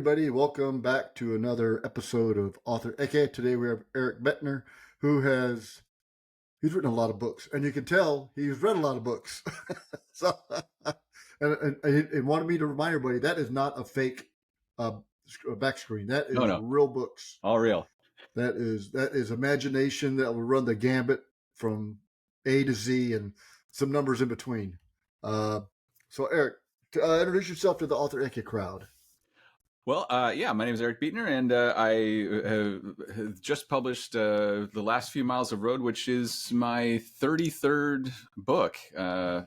everybody. Welcome back to another episode of Author Eke. Today we have Eric Beetner, he's written a lot of books, and you can tell he's read a lot of books. so, and wanted me to remind everybody that is not a fake back screen. That is No. real books. All real. That is imagination that will run the gambit from A to Z and some numbers in between. So Eric, introduce yourself to the Author Eke crowd. Well, my name is Eric Beetner, and I have just published The Last Few Miles of Road, which is my 33rd book. Wow.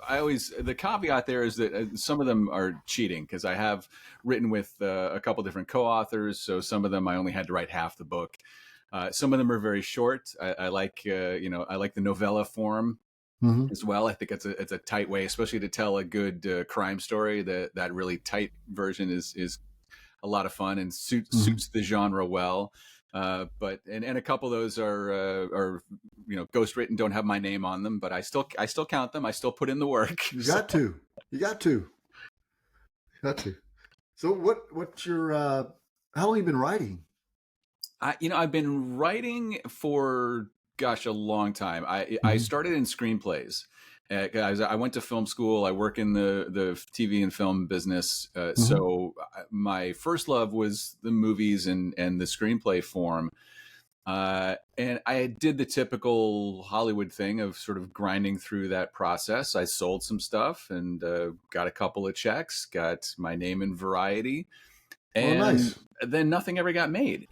I always, the caveat there is that some of them are cheating because I have written with a couple different co-authors. So some of them I only had to write half the book. Some of them are very short. I like the novella form. Mm-hmm. As well. I think it's a tight way, especially to tell a good crime story. That really tight version is a lot of fun and suits the genre well. But a couple of those are ghostwritten, don't have my name on them, but I still count them. I still put in the work. You got to. So what's your how long have you been writing? I've been writing for a long time. I started in screenplays. I went to film school. I work in the TV and film business. So my first love was the movies and the screenplay form. And I did the typical Hollywood thing of sort of grinding through that process. I sold some stuff and got a couple of checks, got my name in Variety. And then nothing ever got made,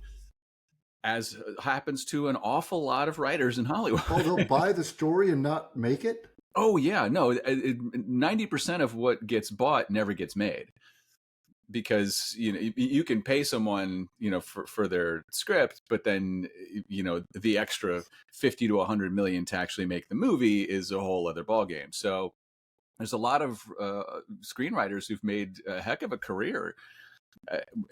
as happens to an awful lot of writers in Hollywood. Oh, they'll buy the story and not make it? Oh, yeah. No, 90% of what gets bought never gets made. Because, you can pay someone, for their script, but then, the extra 50 to 100 million to actually make the movie is a whole other ballgame. So there's a lot of screenwriters who've made a heck of a career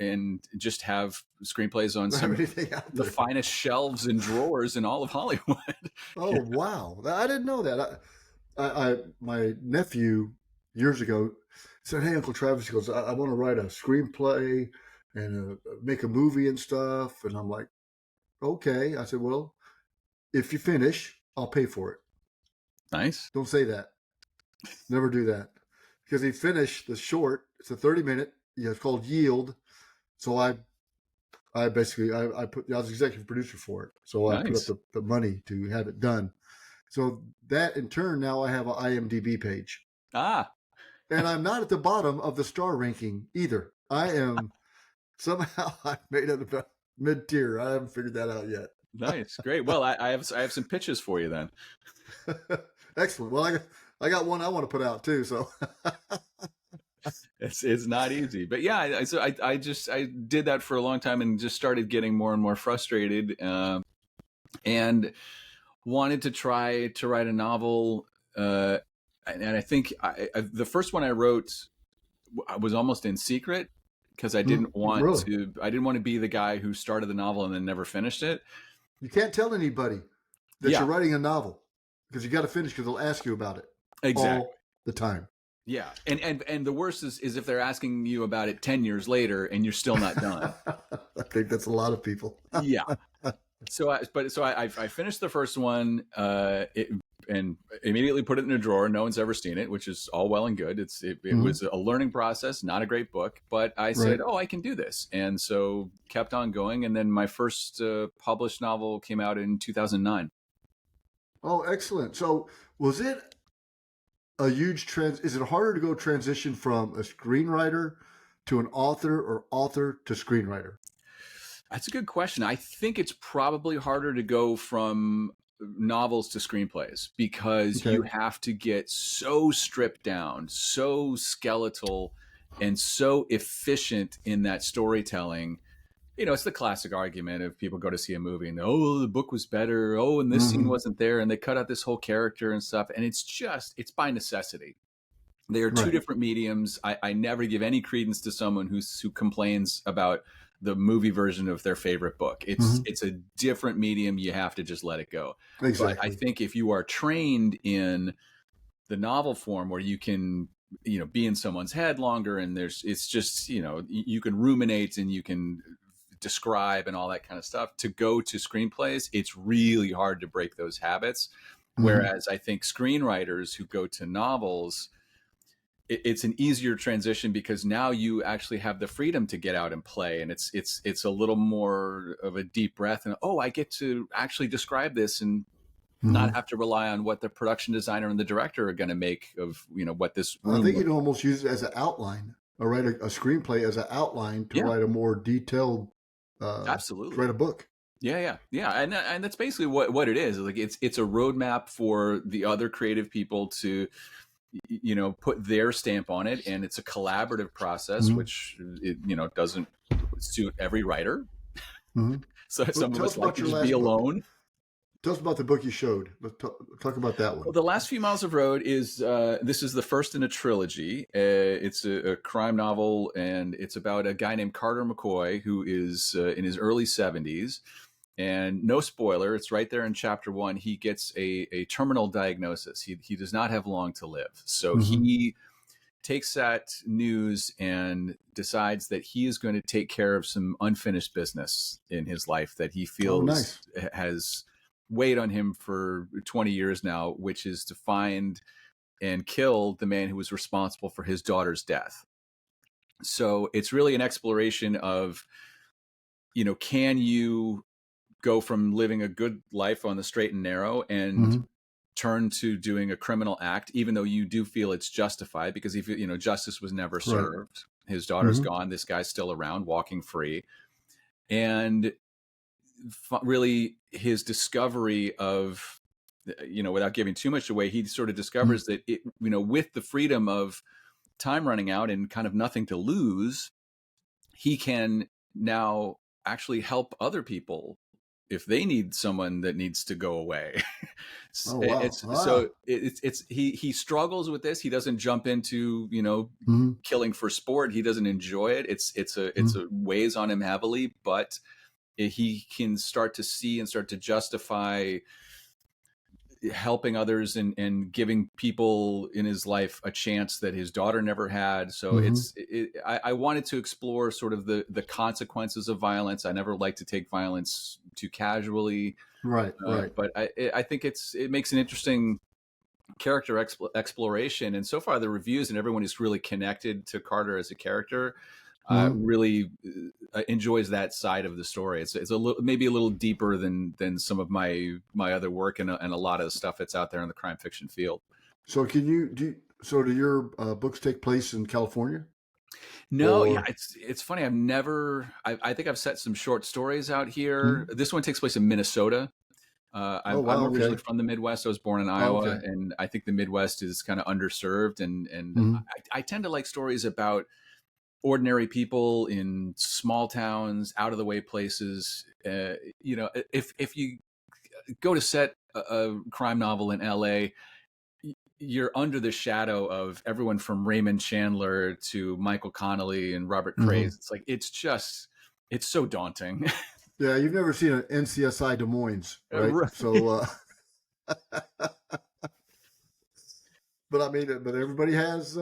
and just have screenplays on some the finest shelves and drawers in all of Hollywood. Oh, wow. I didn't know that. My nephew years ago said, "Hey, Uncle Travis," he goes, I want to write a screenplay and make a movie and stuff. And I'm like, okay. I said, well, if you finish, I'll pay for it. Nice. Don't say that. Never do that. Because he finished the short. It's a 30-minute. It's called Yield. So I was executive producer for it. So I put up the money to have it done. So that in turn, now I have an IMDb page. And I'm not at the bottom of the star ranking either. I am somehow I made it about mid-tier. I haven't figured that out yet. Nice. Great. Well, I have some pitches for you then. Excellent. Well, I got one I want to put out too. So it's not easy, but yeah. I did that for a long time and just started getting more and more frustrated, and wanted to try to write a novel. And I think the first one I wrote was almost in secret because I didn't want to be the guy who started the novel and then never finished it. You can't tell anybody that you're writing a novel because you got to finish because they'll ask you about it all the time. Yeah. And the worst is if they're asking you about it 10 years later and you're still not done. I think that's a lot of people. Yeah. So I finished the first one and immediately put it in a drawer. No one's ever seen it, which is all well and good. It was a learning process, not a great book, but I said, I can do this. And so kept on going. And then my first published novel came out in 2009. Oh, excellent. So was it a huge is it harder to go transition from a screenwriter to an author or author to screenwriter? That's a good question. I think it's probably harder to go from novels to screenplays because you have to get so stripped down, so skeletal, and so efficient in that storytelling. It's the classic argument of people go to see a movie and, the book was better. Oh, and this scene wasn't there. And they cut out this whole character and stuff. And it's by necessity. They are two different mediums. I never give any credence to someone who complains about the movie version of their favorite book. It's a different medium. You have to just let it go. Exactly. But I think if you are trained in the novel form where you can be in someone's head longer, and it's just, you can ruminate and you can describe and all that kind of stuff. To go to screenplays, it's really hard to break those habits. Whereas I think screenwriters who go to novels, it's an easier transition because now you actually have the freedom to get out and play, and it's a little more of a deep breath, and I get to actually describe this and not have to rely on what the production designer and the director are going to make of what this room. I think you can almost use it as an outline, or write a screenplay as an outline to write a more detailed absolutely to write a book. Yeah, and that's basically what it is. Like it's a roadmap for the other creative people to put their stamp on it, and it's a collaborative process, which doesn't suit every writer. So some of us like to just be alone. Tell us about the book you showed. Let's talk about that one. Well, The Last Few Miles of Road is this is the first in a trilogy. It's a crime novel, and it's about a guy named Carter McCoy who is in his early 70s. And no spoiler, it's right there in chapter 1. He gets a terminal diagnosis. He does not have long to live. So he takes that news and decides that he is going to take care of some unfinished business in his life that he feels has weighed on him for 20 years now, which is to find and kill the man who was responsible for his daughter's death. So it's really an exploration of, can you go from living a good life on the straight and narrow and turn to doing a criminal act, even though you do feel it's justified, because if justice was never served. His daughter's gone. This guy's still around, walking free. And really his discovery of, without giving too much away, he sort of discovers that with the freedom of time running out and kind of nothing to lose, he can now actually help other people if they need someone that needs to go away. So he struggles with this. He doesn't jump into, killing for sport. He doesn't enjoy it. It's a weighs on him heavily, but he can start to see and start to justify helping others and giving people in his life a chance that his daughter never had. So I wanted to explore sort of the consequences of violence. I never like to take violence too casually. Right. But I think it makes an interesting character exploration. And so far the reviews and everyone who's really connected to Carter as a character really enjoys that side of the story. It's maybe a little deeper than some of my other work and a lot of the stuff that's out there in the crime fiction field. So do your books take place in California? No, yeah, it's funny. I think I've set some short stories out here. This one takes place in Minnesota. I'm originally from the Midwest. I was born in Iowa, and I think the Midwest is kind of underserved. And I tend to like stories about ordinary people in small towns, out of the way places. If you go to set a crime novel in LA, you're under the shadow of everyone from Raymond Chandler to Michael Connelly and Robert Craze. It's like, it's so daunting. Yeah. You've never seen an NCSI Des Moines, right? So, but everybody has,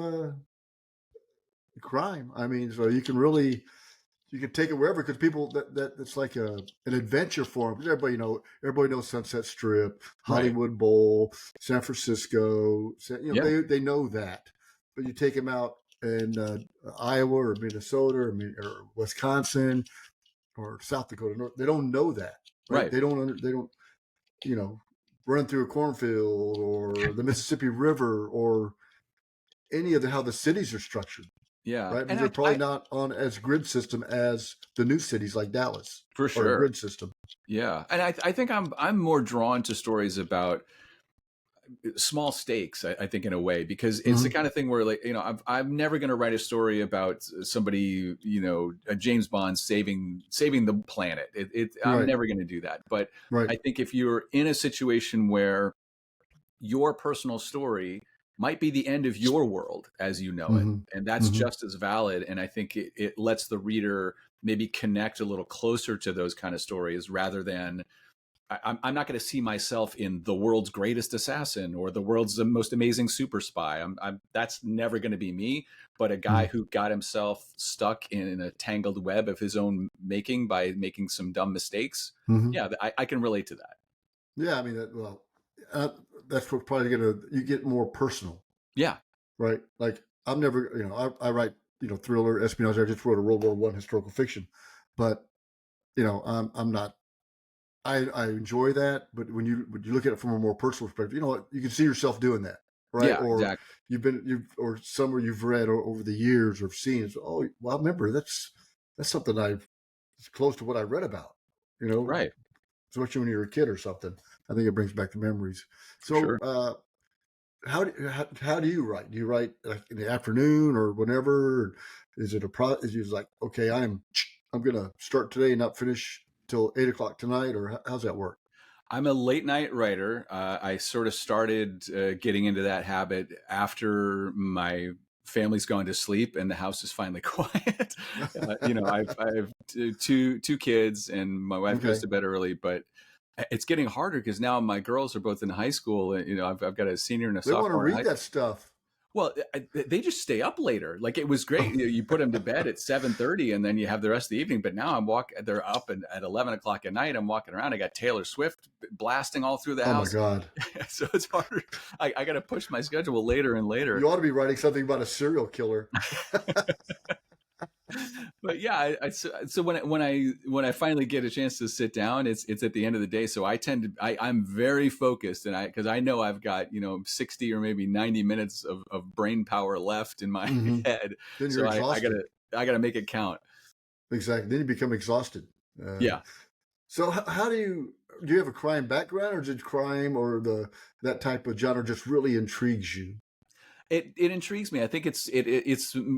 crime. So you can take it wherever, because people that's like an adventure for them. Everybody knows Sunset Strip, Hollywood Bowl, San Francisco. They know that. But you take them out in Iowa or Minnesota or Wisconsin or South Dakota. They don't know that. Right? They don't run through a cornfield or the Mississippi River or any of how the cities are structured. Yeah. Right. And they're probably not on as grid system as the new cities like Dallas. For sure. Or grid system. Yeah. And I think I'm more drawn to stories about small stakes, I think, in a way, because it's the kind of thing where, like, I'm never going to write a story about somebody, a James Bond saving the planet. I'm never going to do that. But I think if you're in a situation where your personal story might be the end of your world as you know it, and that's just as valid. And I think it lets the reader maybe connect a little closer to those kind of stories rather than I'm not going to see myself in the world's greatest assassin or the world's most amazing super spy. That's never going to be me. But a guy who got himself stuck in a tangled web of his own making by making some dumb mistakes. Yeah, I can relate to that. Yeah, I mean, that's what probably you get more personal. Yeah. Right. Like I'm never, I write, thriller, espionage. I just wrote a World War I historical fiction, but I'm not. I enjoy that, but when you look at it from a more personal perspective, you can see yourself doing that, right? Yeah, Or exactly. or somewhere you've read over the years or seen. Oh, well, I remember that's something it's close to what I read about, Right. especially when you're a kid or something. I think it brings back the memories. So, Sure. how do you write? Do you write like in the afternoon or whenever? Is it is it like, okay, I'm gonna start today and not finish till 8 o'clock tonight, or how's that work? I'm a late night writer. I sort of started getting into that habit after my family's gone to sleep and the house is finally quiet. I've two kids and my wife goes to bed early, but it's getting harder because now my girls are both in high school. And, I've got a senior and a sophomore. They want to read that stuff. Well, they just stay up later. Like it was great. You put them to bed at 7:30 and then you have the rest of the evening. But now they're up at 11 o'clock at night. I'm walking around. I got Taylor Swift blasting all through the house. Oh my God. So it's harder. I got to push my schedule later and later. You ought to be writing something about a serial killer. But yeah, so when I finally get a chance to sit down, it's at the end of the day. So I'm very focused, and because I know I've got 60 or maybe 90 minutes of brain power left in my head. Then you're exhausted. I gotta make it count. Exactly. Then you become exhausted. Yeah. So how do you have a crime background, or is it crime or that type of genre just really intrigues you? It intrigues me. I think it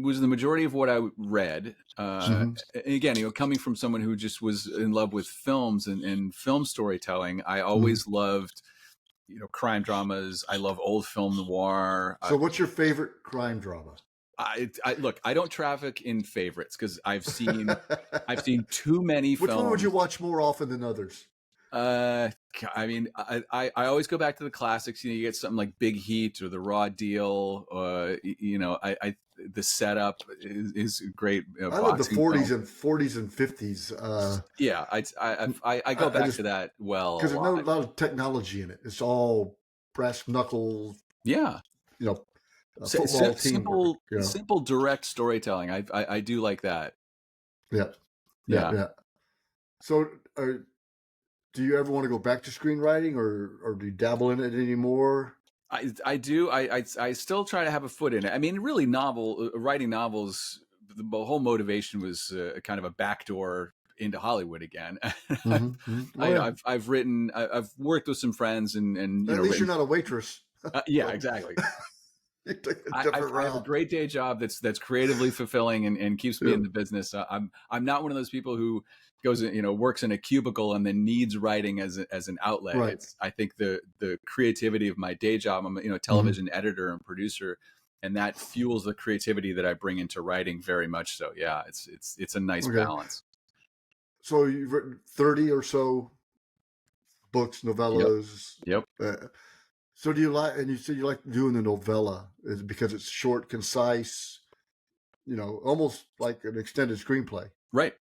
was the majority of what I read. Again, coming from someone who just was in love with films and film storytelling, I always loved, crime dramas. I love old film noir. So what's your favorite crime drama? Look, I don't traffic in favorites because I've seen too many films. Which one would you watch more often than others? I mean, I always go back to the classics. You get something like Big Heat or The Raw Deal. The setup is great. I love the 40s and 50s. Yeah, I go back to that because there's not a lot of technology in it. It's all brass knuckles. Yeah, football team. Simple, direct storytelling. I do like that. Yeah. So, do you ever want to go back to screenwriting, or do you dabble in it anymore? I do. I still try to have a foot in it. I mean, really, writing novels. The whole motivation was kind of a backdoor into Hollywood again. I've written. I've worked with some friends, and at least you're not a waitress. Yeah, exactly. I have a great day job that's creatively fulfilling and keeps me in the business. I'm not one of those people who goes, works in a cubicle and then needs writing as an outlet. Right. I think the creativity of my day job. I'm a television editor and producer, and that fuels the creativity that I bring into writing very much. So yeah, it's a nice balance. So you've written 30 or so books, novellas. Yep. So do you like? And you said you like doing the novella, is it because it's short, concise, almost like an extended screenplay, right?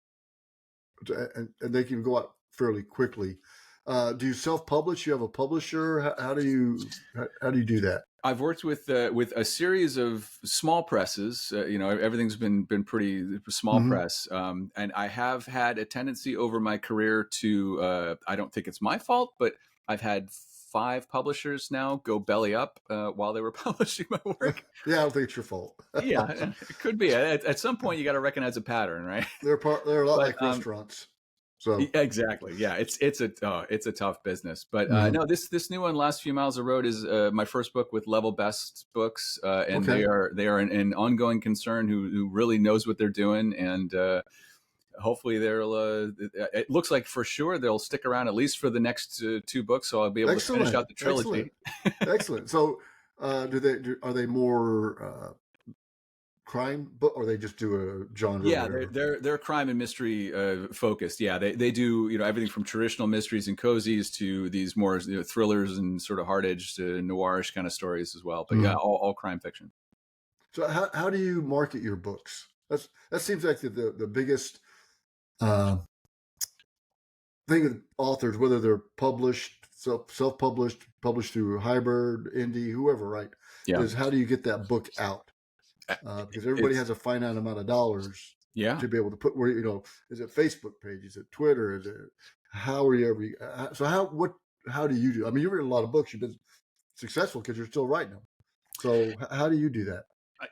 And they can go out fairly quickly. Do you self-publish? You have a publisher? How do you do that? I've worked with a series of small presses. Everything's been pretty small press, and I have had a tendency over my career to. I don't think it's my fault, but I've had 5 publishers now go belly up while they were publishing my work. Yeah, I don't think it's your fault. Yeah, it could be. At some point, you got to recognize a pattern, right? They're a lot like restaurants. So exactly, yeah, it's a tough business. But no, this new one, Last Few Miles of Road, is my first book with Level Best Books, and they are an ongoing concern who really knows what they're doing, and hopefully it looks like for sure they'll stick around at least for the next 2 books, so I'll be able to finish out the trilogy. Excellent. So are they more crime book, or they just do a genre or Yeah, whatever? they're crime and mystery focused. Yeah, they do everything from traditional mysteries and cozies to these more thrillers and sort of hard edged noirish kind of stories as well. But yeah, Mhm. all crime fiction. So how do you market your books? That seems like the biggest uh, thing with authors, whether they're published, self published, published through hybrid, indie, whoever, right? Yeah, Is how do you get that book out? Because everybody it's has a finite amount of dollars yeah. to be able to put where is it Facebook page, is it Twitter, is it how are you ever so how do you do? I mean, you've written a lot of books, you've been successful because you're still writing them. So how do you do that?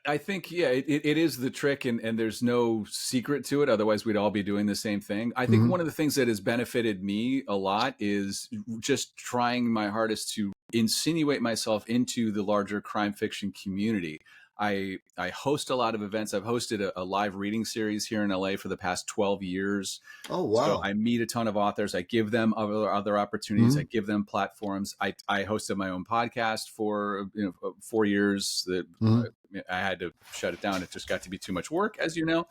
I think, yeah, it is the trick, and there's no secret to it. Otherwise, we'd all be doing the same thing. I think Mm-hmm. one of the things that has benefited me a lot is just trying my hardest to insinuate myself into the larger crime fiction community. I host a lot of events. I've hosted a live reading series here in LA for the past 12 years. Oh So wow. I meet a ton of authors. I give them other opportunities. I Mm-hmm. give them platforms. I hosted my own podcast for 4 years. That Mm-hmm. I had to shut it down. It just got to be too much work, as you know.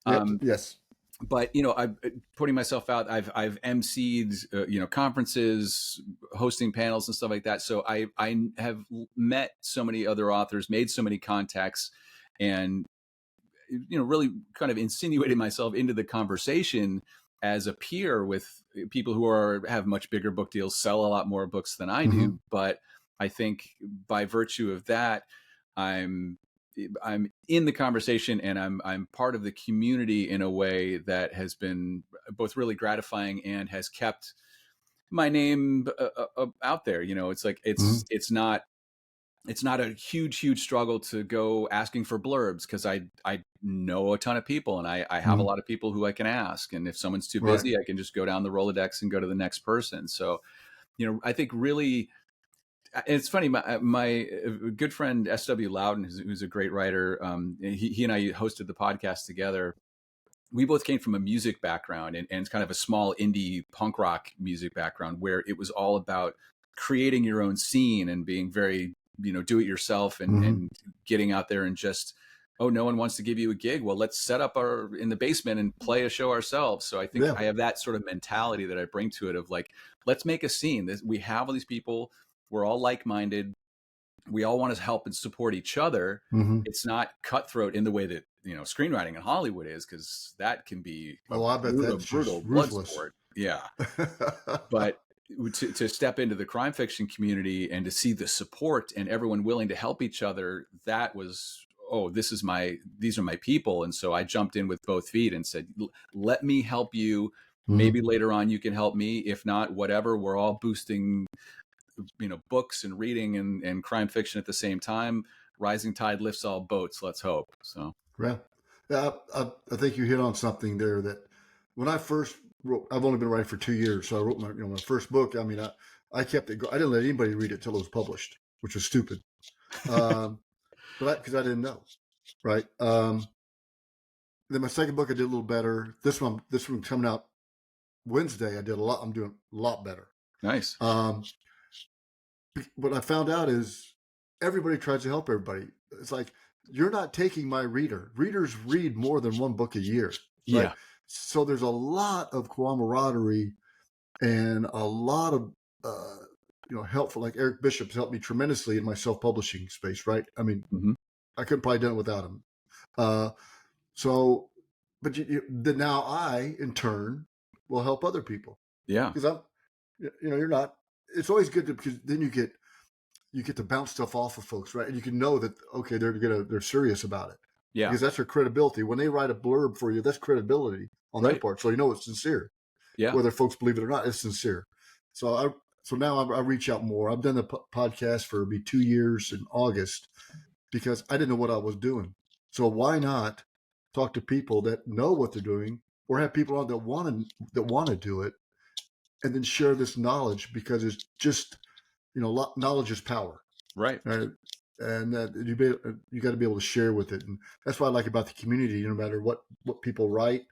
Yep. Um, Yes. but I'm putting myself out. I've emceed conferences, hosting panels and stuff like that. So I have met so many other authors, made so many contacts, and really kind of insinuated myself into the conversation as a peer with people who have much bigger book deals, sell a lot more books than I Mm-hmm. do. But I think by virtue of that, I'm I'm in the conversation, and I'm part of the community in a way that has been both really gratifying and has kept my name out there. It's like Mm-hmm. it's not a huge struggle to go asking for blurbs, because I know a ton of people, and I have a Mm-hmm. lot of people who I can ask, and if someone's too Right. busy, I can just go down the Rolodex and go to the next person. So I think really, it's funny. My good friend S.W. Loudon, who's a great writer, he and I hosted the podcast together. We both came from a music background, and it's kind of a small indie punk rock music background, where it was all about creating your own scene and being very do it yourself, and Mm-hmm. getting out there, and just, oh, no one wants to give you a gig, well, let's set up our in the basement and play a show ourselves. So I think Yeah. I have that sort of mentality that I bring to it, of like, let's make a scene. We have all these people, we're all like-minded, we all want to help and support each other. Mm-hmm. It's not cutthroat in the way that screenwriting in Hollywood is, because that can be a Oh, I bet brutal, that's brutal just blood ruthless. sport. Yeah, but to step into the crime fiction community and to see the support and everyone willing to help each other, that was, oh, these are my people. And so I jumped in with both feet and said, let me help you. Mm-hmm. Maybe later on you can help me. If not, whatever. We're all boosting books and reading and crime fiction at the same time. Rising tide lifts all boats, let's hope. So Yeah. Yeah. I think you hit on something there that when I first wrote, I've only been writing for 2 years. So I wrote my first book. I mean, I kept it, I didn't let anybody read it till it was published, which was stupid. But because I didn't know. Right. Then my second book, I did a little better. This one coming out Wednesday, I'm doing a lot better. nice. What I found out is everybody tries to help everybody. It's like, you're not taking my reader. Readers read more than one book a year, right? Yeah. So there's a lot of camaraderie and a lot of helpful. Like Eric Bishop's helped me tremendously in my self-publishing space, right? I mean, Mm-hmm. I couldn't probably done it without him. So, but then now I, in turn, will help other people Yeah. because you're not. It's always good because then you get to bounce stuff off of folks, right? And you can know that, okay, they're serious about it, Yeah. because that's their credibility. When they write a blurb for you, that's credibility on their Right. part. So it's sincere. Yeah. Whether folks believe it or not, it's sincere. So now I reach out more. I've done the podcast for maybe 2 years in August because I didn't know what I was doing. So why not talk to people that know what they're doing, or have people on that want to do it, and then share this knowledge, because it's just, knowledge is power. Right. Right? And that you got to be able to share with it, and that's what I like about the community. No matter what people write,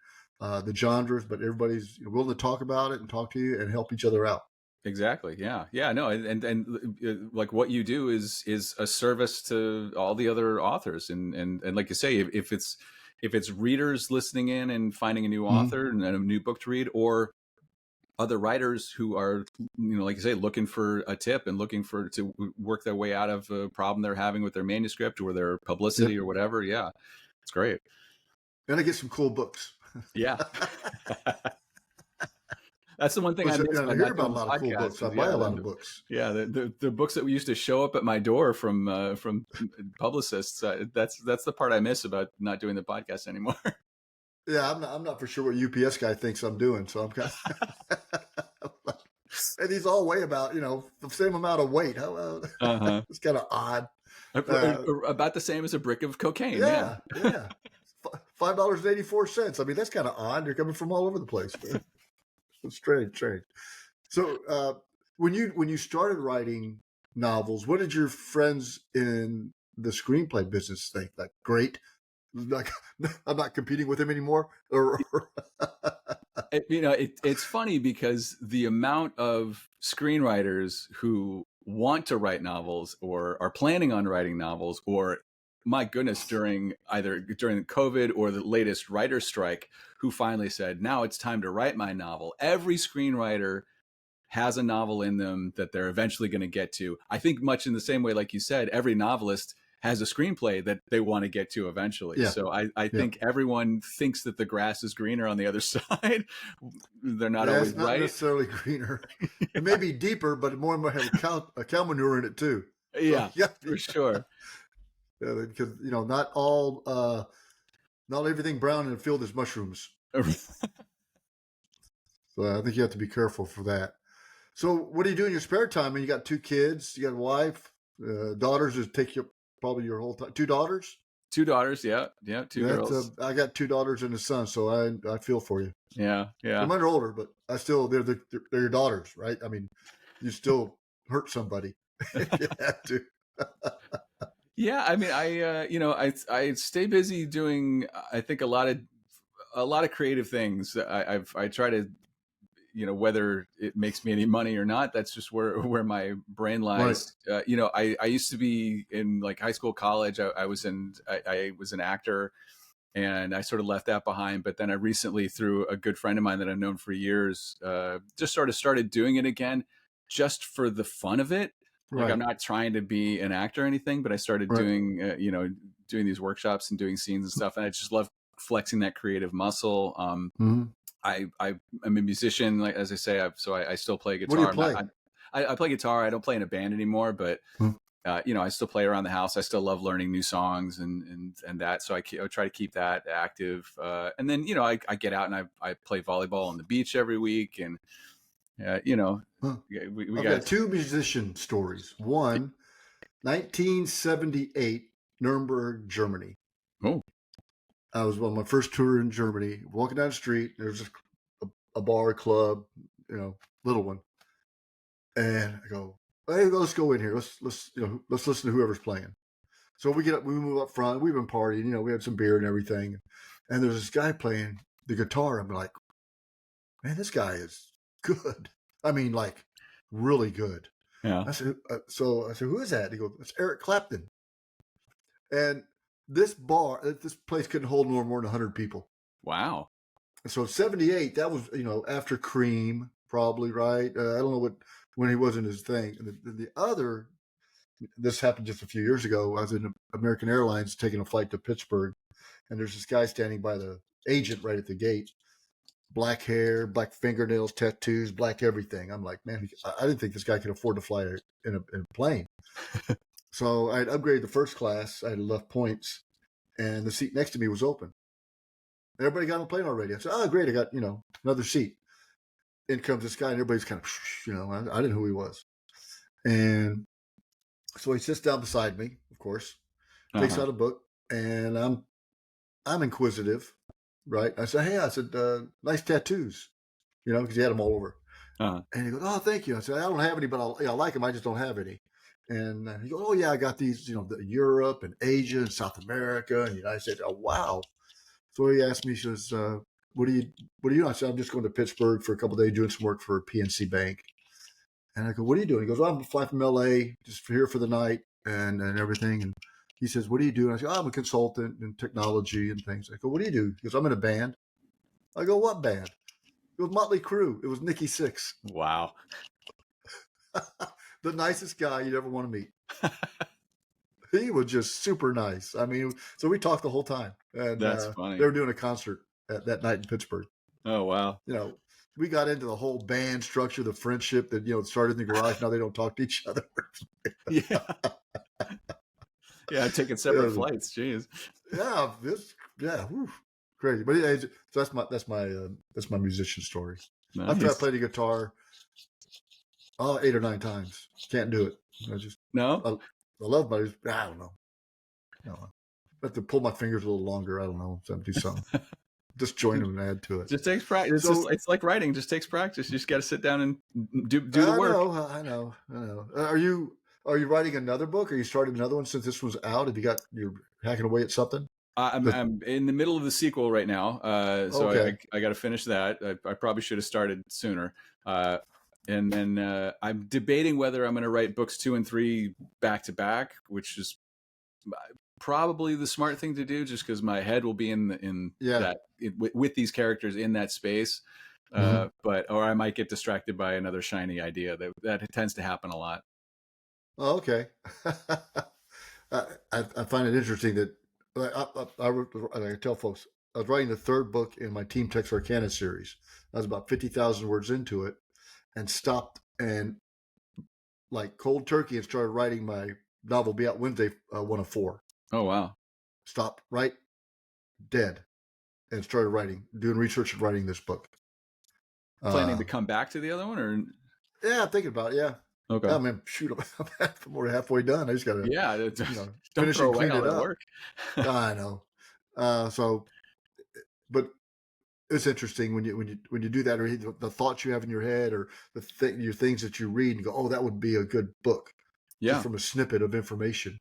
the genres, but everybody's willing to talk about it and talk to you and help each other out. Exactly. Yeah. Yeah. No. And like what you do is a service to all the other authors, and like you say, if it's readers listening in and finding a new Mm-hmm. author and a new book to read, or other writers who are, like you say, looking for a tip and looking for to work their way out of a problem they're having with their manuscript or their Yep. publicity or whatever. Yeah, it's great. And I get some cool books. Yeah. That's the one thing I Which, miss I about hear not about doing a the lot of cool podcast. books. I Is buy yeah, a lot of books. yeah, the books that used to show up at my door from publicists. That's the part I miss about not doing the podcast anymore. Yeah, I'm not for sure what UPS guy thinks I'm doing. So I'm kind of, and these all weigh about, the same amount of weight. Uh-huh. It's kind of odd. Uh, About the same as a brick of cocaine. Yeah. yeah. $5.84. I mean, that's kind of odd. They're coming from all over the place. It's strange. So, when you started writing novels, what did your friends in the screenplay business think? Like, great, like I'm not competing with him anymore. It's funny because the amount of screenwriters who want to write novels or are planning on writing novels, or my goodness, during COVID or the latest writer's strike, who finally said, now it's time to write my novel. Every screenwriter has a novel in them that they're eventually going to get to. I think much in the same way, like you said, every novelist has a screenplay that they want to get to eventually. Yeah. So I Yeah. think everyone thinks that the grass is greener on the other side. They're not always it's not right. necessarily greener. It may be deeper, but more and more have cow manure in it too. Yeah, for sure. Yeah, because not everything brown in the field is mushrooms. So I think you have to be careful for that. So what do you do in your spare time? I mean, you got 2 kids, you got a wife, daughters that take probably your whole time. 2 daughters? 2 daughters. Yeah. 2 girls. I got 2 daughters and a son, so I feel for you. Yeah. Mine are older, but I still they're your daughters, right? I mean, you still hurt somebody if you have to. Yeah, I mean, I stay busy doing, I think, a lot of creative things. I try to, whether it makes me any money or not, that's just where my brain lies. Right. I used to be in like high school, college. I was an actor, and I sort of left that behind. But then I recently, through a good friend of mine that I've known for years, just sort of started doing it again, just for the fun of it. Like, Right. I'm not trying to be an actor or anything, but I started Right. doing, doing these workshops and doing scenes and stuff. And I just love flexing that creative muscle. Mm-hmm. I'm a musician, like, as I say, I still play guitar. What do you play? I play guitar. I don't play in a band anymore, but I still play around the house. I still love learning new songs and that. So I try to keep that active. And then, I get out and I play volleyball on the beach every week. And, we I've got 2 musician stories. One, 1978, Nuremberg, Germany. Oh. I was on my first tour in Germany, walking down the street. There's a bar, club, little one. And I go, hey, let's go in here. Let's listen to whoever's playing. So we get up, we move up front. We've been partying, we had some beer and everything. And there's this guy playing the guitar. I'm like, man, this guy is good. I mean, like, really good. Yeah. I said, who is that? He goes, it's Eric Clapton. And this place couldn't hold no more than 100 people. Wow. So 78, that was, after Cream, probably, right? I don't know when he was in his thing. And the other, this happened just a few years ago. I was in American Airlines taking a flight to Pittsburgh, and there's this guy standing by the agent right at the gate. Black hair, black fingernails, tattoos, black everything. I'm like, man, I didn't think this guy could afford to fly in a plane. So I had upgraded to first class. I had enough points, and the seat next to me was open. Everybody got on the plane already. I said, oh, great. I got, another seat. In comes this guy, and everybody's kind of, I didn't know who he was. And so he sits down beside me, of course, takes out a book, and I'm inquisitive. Right. I said, hey, nice tattoos, because he had them all over. And he goes, oh, thank you. I said, I don't have any, but I like them. I just don't have any. And he goes, oh, yeah, I got these, Europe and Asia and South America and the United States. Oh, wow. So he asked me, he says, what do you do? I said, I'm just going to Pittsburgh for a couple of days doing some work for PNC Bank. And I go, what are you doing? He goes, well, I'm flying from LA, just here for the night and everything. And he says, what do you do? And I say, oh, I'm a consultant in technology and things. I go, what do you do? He goes, I'm in a band. I go, what band? It was Motley Crue. It was Nikki Sixx. Wow. The nicest guy you'd ever want to meet. He was just super nice. I mean, so we talked the whole time. And That's funny. they were doing a concert that night in Pittsburgh. Oh, wow. You know, we got into the whole band structure, the friendship that, started in the garage. Now they don't talk to each other. Yeah. Yeah, taking separate flights. Jeez. Yeah, whew, crazy. But yeah, so that's my musician story. Nice. I've tried to play the guitar 8 or 9 times. Can't do it. No. I love my. I don't know. No, I have to pull my fingers a little longer. I don't know. So do something. Just join them and add to it. Just takes practice. It's like writing. Just takes practice. You just got to sit down and do the work. I know. Are you writing another book? Are you starting another one since this one's out? You're hacking away at something? I'm in the middle of the sequel right now. So okay. I got to finish that. I probably should have started sooner. And then I'm debating whether I'm going to write books 2 and 3 back to back, which is probably the smart thing to do, just because my head will be with these characters in that space. Or I might get distracted by another shiny idea. That tends to happen a lot. Oh, okay. I find it interesting that I tell folks I was writing the 3rd book in my Team Texarkana series. I was about 50,000 words into it and stopped and like cold turkey and started writing my novel Be Out Wednesday 1 of 4. Oh, wow. Stopped right dead and started doing research and writing this book. Planning to come back to the other one, or? Yeah, I'm thinking about it. Yeah. Okay. I mean, shoot, I'm more than halfway done. I just got to, finish and clean it up. Work. I know. But it's interesting when you do that, or the thoughts you have in your head, or your things that you read and go, oh, that would be a good book. Yeah. Just from a snippet of information,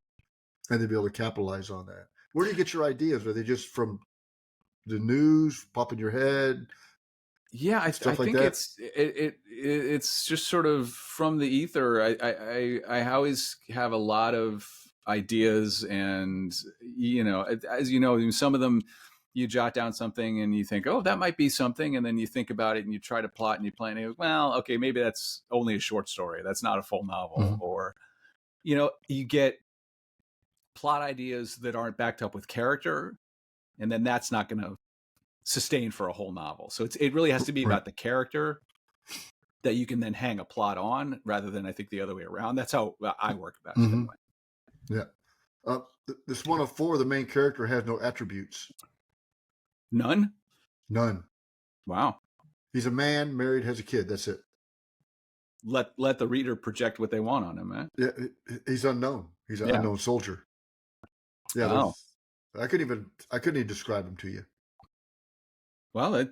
and to be able to capitalize on that. Where do you get your ideas? Are they just from the news, pop in your head? Yeah, I think it's just sort of from the ether. I always have a lot of ideas, and as you know, some of them you jot down something and you think, oh, that might be something, and then you think about it and you try to plot and you plan. And you go, well, okay, maybe that's only a short story. That's not a full novel, or you get plot ideas that aren't backed up with character, and then that's not going to sustain for a whole novel. So it really has to be about the character that you can then hang a plot on, rather than, I think, the other way around. That's how I work best. Anyway. Yeah. This 1 of 4, the main character has no attributes. None. Wow. He's a man, married, has a kid. That's it. Let the reader project what they want on him, man. Yeah, he's unknown. He's an unknown soldier. Yeah. Wow. I couldn't even describe him to you. Well,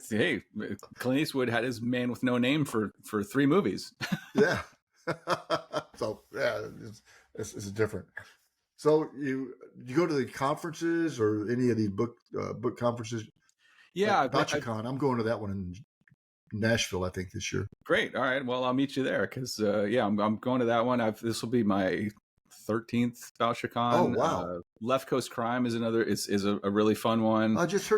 Clint Eastwood had his Man with No Name for 3 movies. Yeah. So yeah, it's different. So you go to the conferences or any of these book conferences? Yeah, BoucherCon. I'm going to that one in Nashville, I think, this year. Great. All right. Well, I'll meet you there because I'm going to that one. This will be my 13th BoucherCon. Oh wow. Left Coast Crime is another. Is a really fun one. I just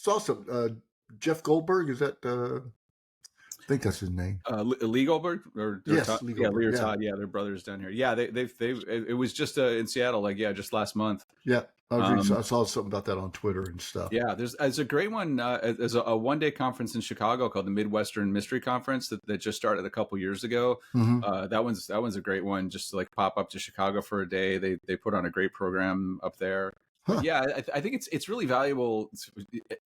saw some. Jeff Goldberg, is that? I think that's his name. Lee Goldberg, or yes, Todd, Lee Goldberg. Lee or Todd. Yeah, they're brothers down here. Yeah, it was just in Seattle, just last month. Yeah, I saw something about that on Twitter and stuff. Yeah, there's a great one. There's a 1-day conference in Chicago called the Midwestern Mystery Conference that just started a couple years ago. That one's a great one. Just to like pop up to Chicago for a day. They put on a great program up there. Huh. Yeah, I think it's really valuable.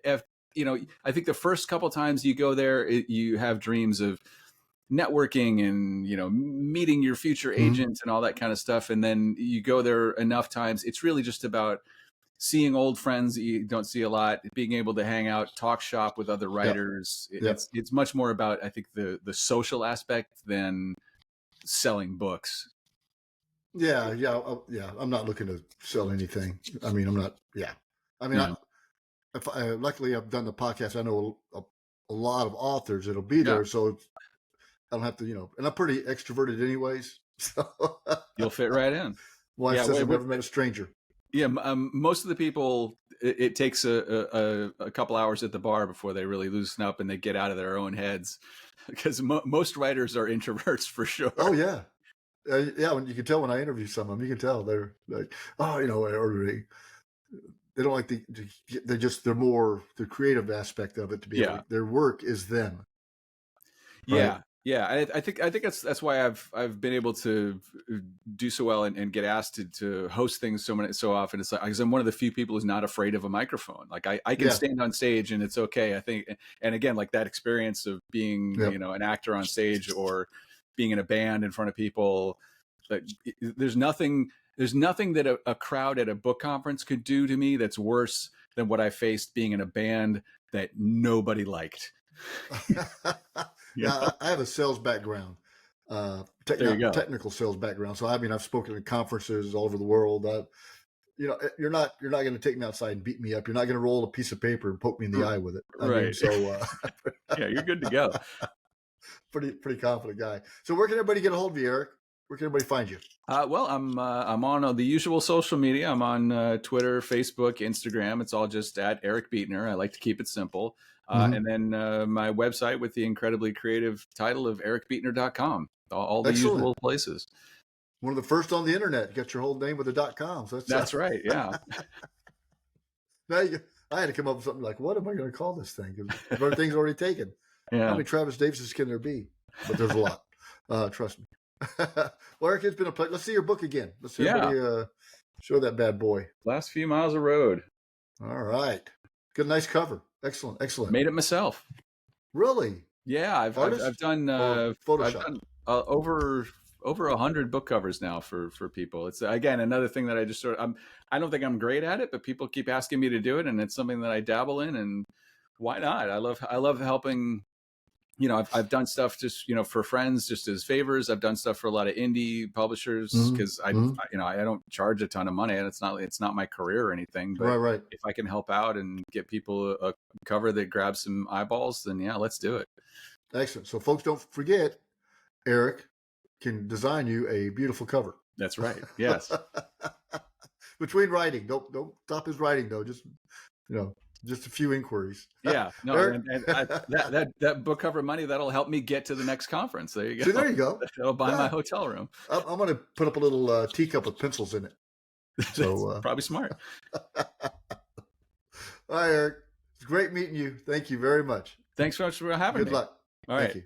I think the first couple times you go there, you have dreams of networking and meeting your future agents and all that kind of stuff, and then you go there enough times, it's really just about seeing old friends that you don't see a lot, being able to hang out, talk shop with other writers. Yep. It's much more about, I think, the social aspect than selling books. Yeah. I'm not looking to sell anything. I mean, I'm not. Yeah. I mean, no. Luckily I've done the podcast. I know a lot of authors that'll be there, so I don't have to, and I'm pretty extroverted anyways. So You'll fit right in. wife Yeah, says I've never met a stranger. Yeah, most of the people, it takes a couple hours at the bar before they really loosen up and they get out of their own heads, because most writers are introverts for sure. Oh yeah, yeah. When you can tell when I interview some of them, you can tell they're like, oh, or they don't like they're more the creative aspect of it to be able to, their work is them. Yeah. Right? Yeah, I think that's why I've been able to do so well and get asked to host things so often. It's like, because I'm one of the few people who's not afraid of a microphone. Like I can stand on stage and it's okay. I think, and again, like that experience of being an actor on stage or being in a band in front of people, like there's nothing that a crowd at a book conference could do to me that's worse than what I faced being in a band that nobody liked. Yeah, I have a sales background, technical sales background. So I've spoken at conferences all over the world. You're not going to take me outside and beat me up. You're not going to roll a piece of paper and poke me in the eye with it. Right. Yeah, you're good to go. Pretty confident guy. So where can everybody get a hold of you, Eric? Where can everybody find you? Well, I'm on the usual social media. I'm on Twitter, Facebook, Instagram. It's all just at Eric Beetner. I like to keep it simple. And then my website with the incredibly creative title of ericbeetner.com. All the usual places. One of the first on the internet. You got your whole name with a .com. So that's right. Yeah. Now I had to come up with something like, what am I going to call this thing? Because everything's already taken. Yeah. How many Travis Davises can there be? But there's a lot. Trust me. Well, Eric, it's been a pleasure. Let's see your book again. Let's see everybody show that bad boy. Last few miles of road. All right. Good, nice cover. Excellent. Made it myself. Really? Yeah, I've done Photoshop. I've done over 100 book covers now for people. It's again another thing that I just I don't think I'm great at it, but people keep asking me to do it, and it's something that I dabble in, and why not? I love helping. I've done stuff just for friends, just as favors. I've done stuff for a lot of indie publishers because I don't charge a ton of money, and it's not my career or anything. But right. If I can help out and get people a cover that grabs some eyeballs, then yeah, let's do it. Excellent. So folks, don't forget, Eric can design you a beautiful cover. That's right. Yes. Between writing, don't stop his writing though. Just a few inquiries. Yeah, no, and that book cover money, that'll help me get to the next conference. There you go. See, there you go. That'll buy my hotel room. I'm going to put up a little teacup with pencils in it. So probably smart. All right, Eric. It's great meeting you. Thank you very much. Thanks so much for having me. Good luck. All right. Thank you.